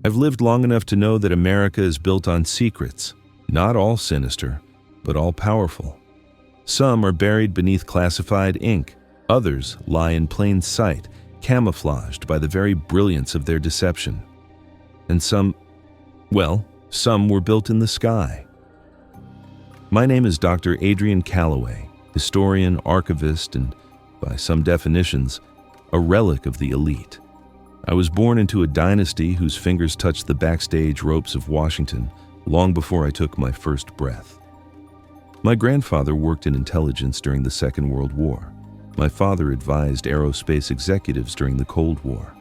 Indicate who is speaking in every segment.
Speaker 1: I've lived long enough to know that America is built on secrets, not all sinister, but all powerful. Some are buried beneath classified ink, others lie in plain sight, camouflaged by the very brilliance of their deception. And some were built in the sky. My name is Dr. Adrian Calloway, historian, archivist, and, by some definitions, a relic of the elite. I was born into a dynasty whose fingers touched the backstage ropes of Washington long before I took my first breath. My grandfather worked in intelligence during the Second World War. My father advised aerospace executives during the Cold War.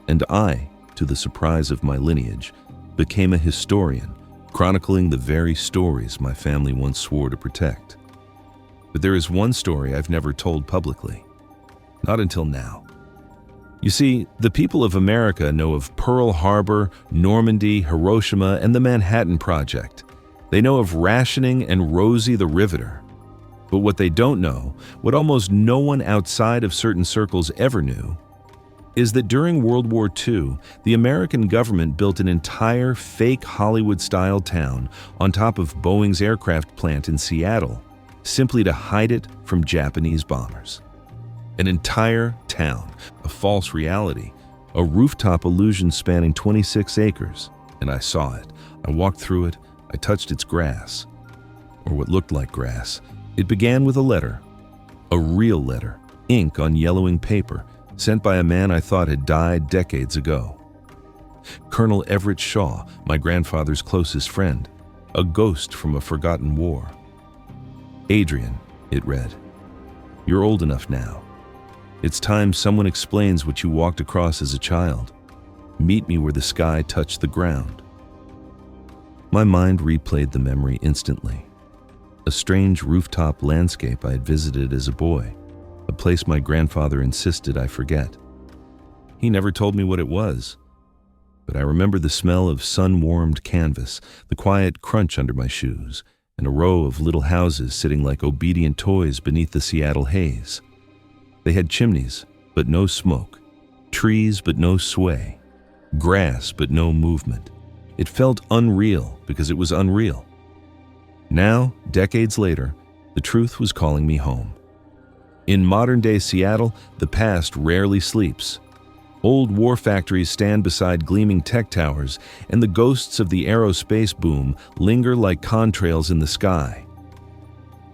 Speaker 1: And I, to the surprise of my lineage, became a historian, chronicling the very stories my family once swore to protect. But there is one story I've never told publicly. Not until now. You see, the people of America know of Pearl Harbor, Normandy, Hiroshima, and the Manhattan Project. They know of rationing and Rosie the Riveter. But what they don't know, what almost no one outside of certain circles ever knew, is that during World War II, the American government built an entire fake Hollywood-style town on top of Boeing's aircraft plant in Seattle, simply to hide it from Japanese bombers. An entire town, a false reality, a rooftop illusion spanning 26 acres, and I saw it. I walked through it, I touched its grass, or what looked like grass. It began with a letter, a real letter, ink on yellowing paper, sent by a man I thought had died decades ago. Colonel Everett Shaw, my grandfather's closest friend, a ghost from a forgotten war. Adrian, it read, you're old enough now. It's time someone explains what you walked across as a child. Meet me where the sky touched the ground. My mind replayed the memory instantly. A strange rooftop landscape I had visited as a boy, a place my grandfather insisted I forget. He never told me what it was, but I remember the smell of sun-warmed canvas, the quiet crunch under my shoes, and a row of little houses sitting like obedient toys beneath the Seattle haze. They had chimneys, but no smoke, trees, but no sway, grass, but no movement. It felt unreal because it was unreal. Now, decades later, the truth was calling me home. In modern-day Seattle, the past rarely sleeps. Old war factories stand beside gleaming tech towers, and the ghosts of the aerospace boom linger like contrails in the sky.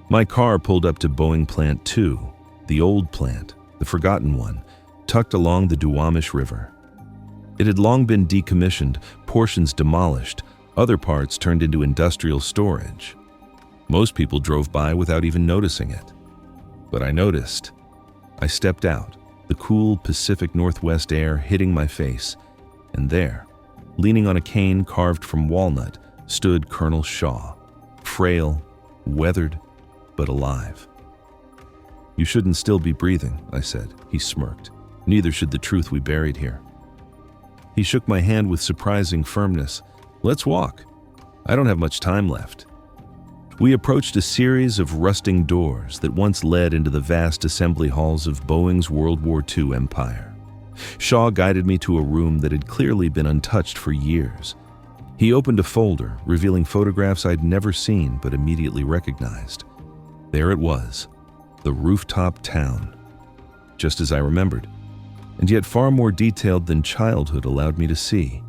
Speaker 1: My car pulled up to Boeing Plant 2, the old plant, the forgotten one, tucked along the Duwamish River. It had long been decommissioned, portions demolished, other parts turned into industrial storage. Most people drove by without even noticing it. But I noticed. I stepped out, the cool Pacific Northwest air hitting my face, and there, leaning on a cane carved from walnut, stood Colonel Shaw, frail, weathered, but alive. You shouldn't still be breathing, I said. He smirked. Neither should the truth we buried here. He shook my hand with surprising firmness. Let's walk. I don't have much time left. We approached a series of rusting doors that once led into the vast assembly halls of Boeing's World War II empire. Shaw guided me to a room that had clearly been untouched for years. He opened a folder, revealing photographs I'd never seen but immediately recognized. There it was, the rooftop town, just as I remembered, and yet far more detailed than childhood allowed me to see.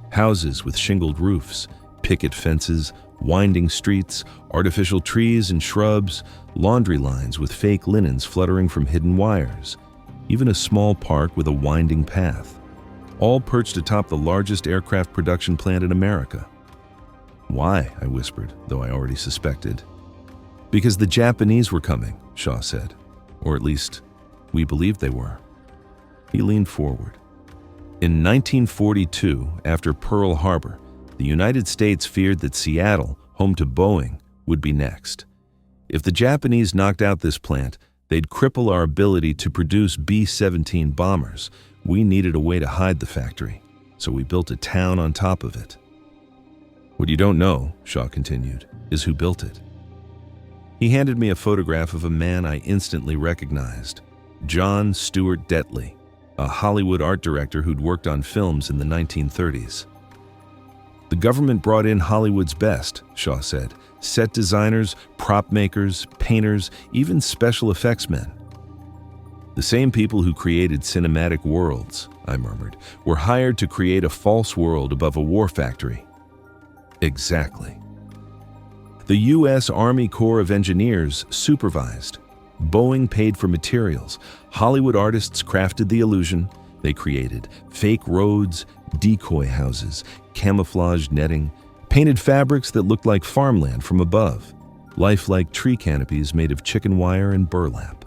Speaker 1: Houses with shingled roofs, picket fences, winding streets, artificial trees and shrubs, laundry lines with fake linens fluttering from hidden wires, even a small park with a winding path, all perched atop the largest aircraft production plant in America. Why? I whispered, though I already suspected. Because the Japanese were coming, Shaw said. Or at least, we believed they were. He leaned forward. In 1942, after Pearl Harbor, the United States feared that Seattle, home to Boeing, would be next. If the Japanese knocked out this plant, they'd cripple our ability to produce B-17 bombers. We needed a way to hide the factory, so we built a town on top of it. What you don't know, Shaw continued, is who built it. He handed me a photograph of a man I instantly recognized, John Stuart Detley, a Hollywood art director who'd worked on films in the 1930s. The government brought in Hollywood's best, Shaw said. Set designers, prop makers, painters, even special effects men. The same people who created cinematic worlds, I murmured, were hired to create a false world above a war factory. Exactly. The U.S. Army Corps of Engineers supervised. Boeing paid for materials. Hollywood artists crafted the illusion. They created fake roads, decoy houses, camouflage netting, painted fabrics that looked like farmland from above, lifelike tree canopies made of chicken wire and burlap.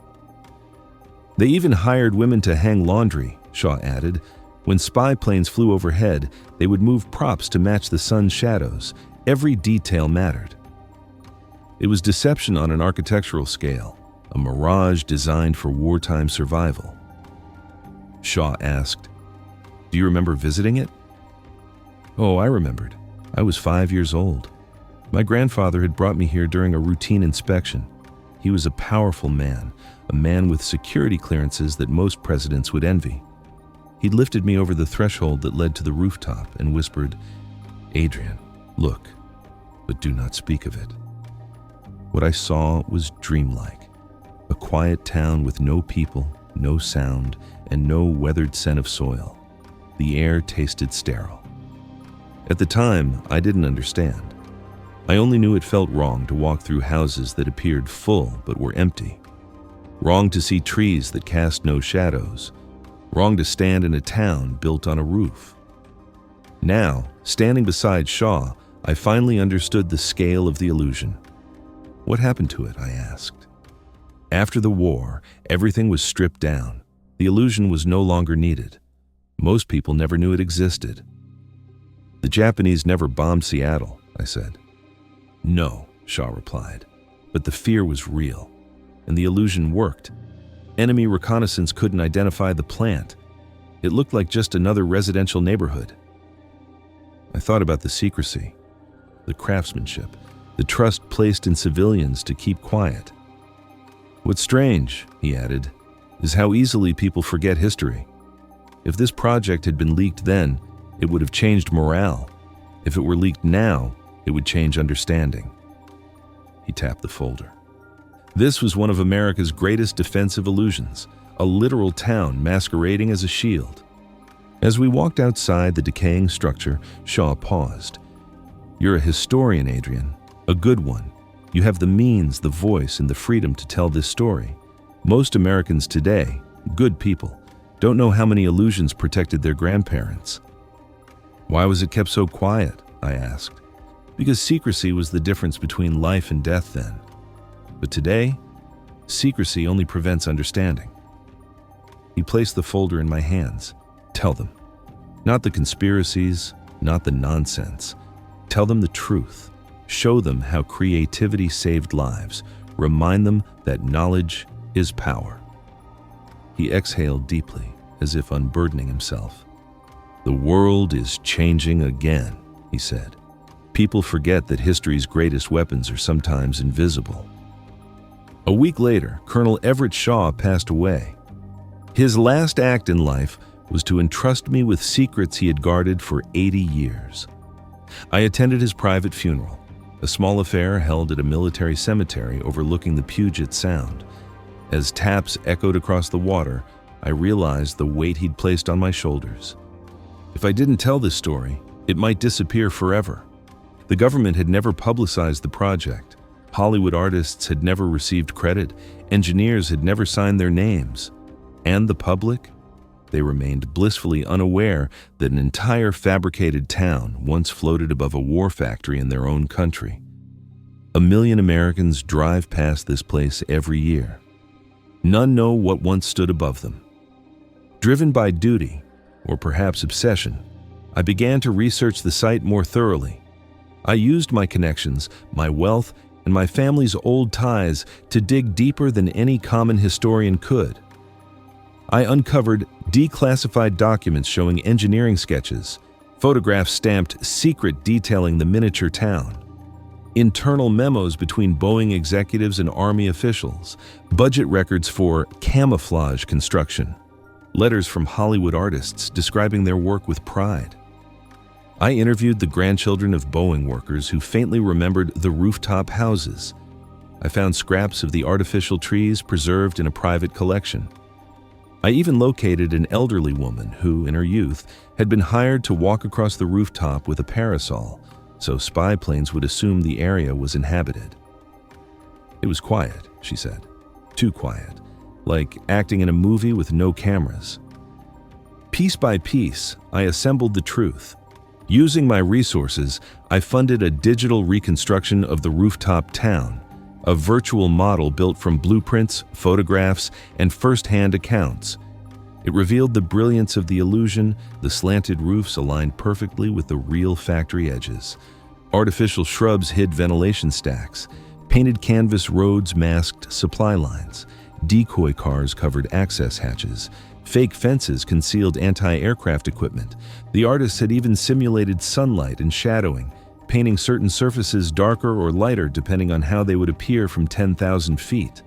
Speaker 1: They even hired women to hang laundry, Shaw added. When spy planes flew overhead, they would move props to match the sun's shadows. Every detail mattered. It was deception on an architectural scale, a mirage designed for wartime survival. Shaw asked, "Do you remember visiting it?" Oh, I remembered. I was 5 years old. My grandfather had brought me here during a routine inspection. He was a powerful man, a man with security clearances that most presidents would envy. He lifted me over the threshold that led to the rooftop and whispered, "Adrian, look, but do not speak of it." What I saw was dreamlike. A quiet town with no people, no sound, and no weathered scent of soil. The air tasted sterile. At the time, I didn't understand. I only knew it felt wrong to walk through houses that appeared full but were empty. Wrong to see trees that cast no shadows. Wrong to stand in a town built on a roof. Now, standing beside Shaw, I finally understood the scale of the illusion. What happened to it, I asked. After the war, everything was stripped down. The illusion was no longer needed. Most people never knew it existed. The Japanese never bombed Seattle, I said. No, Shaw replied, but the fear was real, and the illusion worked. Enemy reconnaissance couldn't identify the plant. It looked like just another residential neighborhood. I thought about the secrecy, the craftsmanship, the trust placed in civilians to keep quiet. What's strange, he added, is how easily people forget history. If this project had been leaked then, it would have changed morale. If it were leaked now, it would change understanding. He tapped the folder. This was one of America's greatest defensive illusions, a literal town masquerading as a shield. As we walked outside the decaying structure, Shaw paused. "You're a historian, Adrian, a good one. You have the means, the voice, and the freedom to tell this story. Most Americans today, good people, don't know how many illusions protected their grandparents." "Why was it kept so quiet?" I asked. "Because secrecy was the difference between life and death then. But today, secrecy only prevents understanding." He placed the folder in my hands. "Tell them. Not the conspiracies, not the nonsense. Tell them the truth. Show them how creativity saved lives. Remind them that knowledge is power." He exhaled deeply, as if unburdening himself. "The world is changing again," he said. "People forget that history's greatest weapons are sometimes invisible." A week later, Colonel Everett Shaw passed away. His last act in life was to entrust me with secrets he had guarded for 80 years. I attended his private funeral, a small affair held at a military cemetery overlooking the Puget Sound. As taps echoed across the water, I realized the weight he'd placed on my shoulders. If I didn't tell this story, it might disappear forever. The government had never publicized the project. Hollywood artists had never received credit. Engineers had never signed their names. And the public? They remained blissfully unaware that an entire fabricated town once floated above a war factory in their own country. 1 million Americans drive past this place every year. None know what once stood above them. Driven by duty, or perhaps obsession, I began to research the site more thoroughly. I used my connections, my wealth, and my family's old ties to dig deeper than any common historian could. I uncovered declassified documents showing engineering sketches, photographs stamped secret detailing the miniature town, internal memos between Boeing executives and Army officials, budget records for camouflage construction, letters from Hollywood artists describing their work with pride. I interviewed the grandchildren of Boeing workers who faintly remembered the rooftop houses. I found scraps of the artificial trees preserved in a private collection. I even located an elderly woman who, in her youth, had been hired to walk across the rooftop with a parasol, so spy planes would assume the area was inhabited. It was quiet, she said. Too quiet, like acting in a movie with no cameras. Piece by piece, I assembled the truth. Using my resources, I funded a digital reconstruction of the rooftop town, a virtual model built from blueprints, photographs, and first-hand accounts. It revealed the brilliance of the illusion. The slanted roofs aligned perfectly with the real factory edges. Artificial shrubs hid ventilation stacks. Painted canvas roads masked supply lines. Decoy cars covered access hatches. Fake fences concealed anti-aircraft equipment. The artists had even simulated sunlight and shadowing, painting certain surfaces darker or lighter depending on how they would appear from 10,000 feet.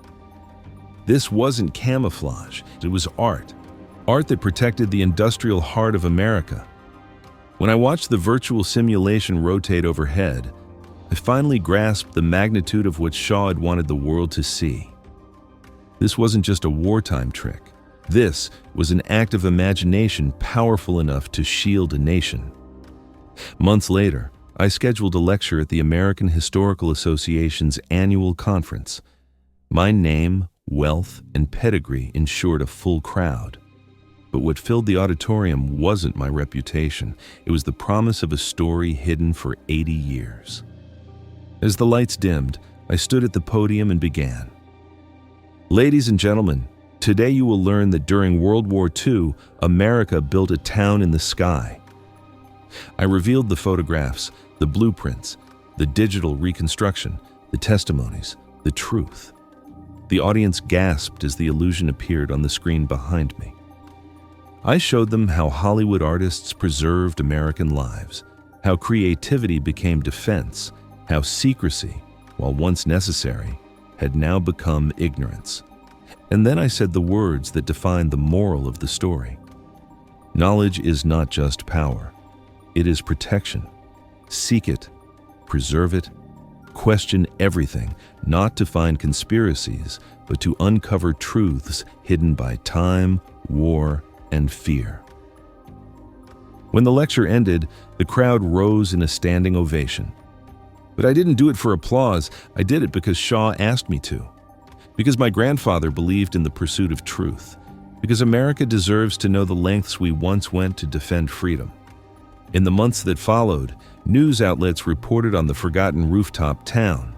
Speaker 1: This wasn't camouflage, it was art. Art that protected the industrial heart of America. When I watched the virtual simulation rotate overhead, I finally grasped the magnitude of what Shaw had wanted the world to see. This wasn't just a wartime trick. This was an act of imagination powerful enough to shield a nation. Months later, I scheduled a lecture at the American Historical Association's annual conference. My name, wealth, and pedigree ensured a full crowd. But what filled the auditorium wasn't my reputation. It was the promise of a story hidden for 80 years. As the lights dimmed, I stood at the podium and began. Ladies and gentlemen, today you will learn that during World War II, America built a town in the sky. I revealed the photographs, the blueprints, the digital reconstruction, the testimonies, the truth. The audience gasped as the illusion appeared on the screen behind me. I showed them how Hollywood artists preserved American lives, how creativity became defense, how secrecy, while once necessary, had now become ignorance. And then I said the words that defined the moral of the story. Knowledge is not just power. It is protection. Seek it, preserve it, question everything, not to find conspiracies, but to uncover truths hidden by time, war, and fear. When the lecture ended, the crowd rose in a standing ovation. But I didn't do it for applause. I did it because Shaw asked me to. Because my grandfather believed in the pursuit of truth. Because America deserves to know the lengths we once went to defend freedom. In the months that followed, news outlets reported on the forgotten rooftop town.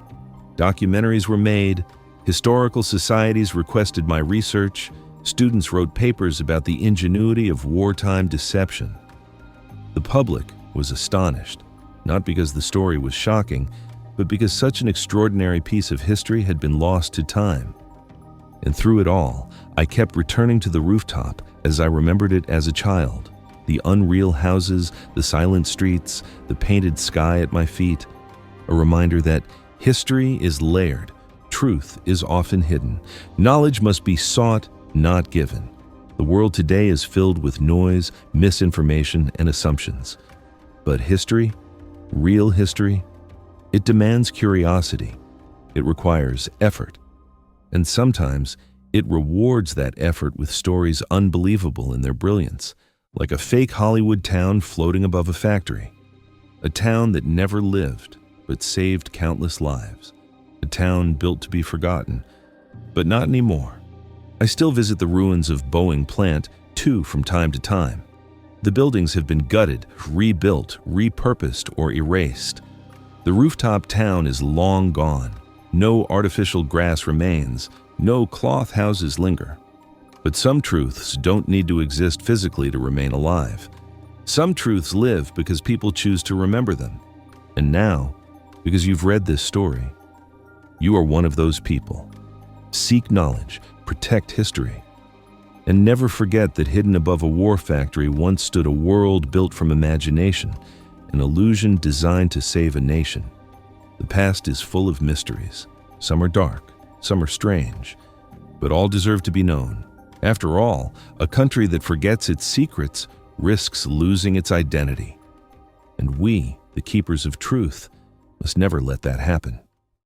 Speaker 1: Documentaries were made, historical societies requested my research, students wrote papers about the ingenuity of wartime deception. The public was astonished, not because the story was shocking, but because such an extraordinary piece of history had been lost to time. And through it all, I kept returning to the rooftop as I remembered it as a child. The unreal houses, the silent streets, the painted sky at my feet. A reminder that history is layered, truth is often hidden. Knowledge must be sought, not given. The world today is filled with noise, misinformation, and assumptions. But history, real history, it demands curiosity. It requires effort. And sometimes it rewards that effort with stories unbelievable in their brilliance, like a fake Hollywood town floating above a factory. A town that never lived, but saved countless lives. A town built to be forgotten, but not anymore. I still visit the ruins of Boeing Plant 2 from time to time. The buildings have been gutted, rebuilt, repurposed, or erased. The rooftop town is long gone. No artificial grass remains. No cloth houses linger. But some truths don't need to exist physically to remain alive. Some truths live because people choose to remember them. And now, because you've read this story, you are one of those people. Seek knowledge, protect history, and never forget that hidden above a war factory once stood a world built from imagination, an illusion designed to save a nation. The past is full of mysteries. Some are dark, some are strange, but all deserve to be known. After all, a country that forgets its secrets risks losing its identity. and we, the keepers of truth, must never let that happen.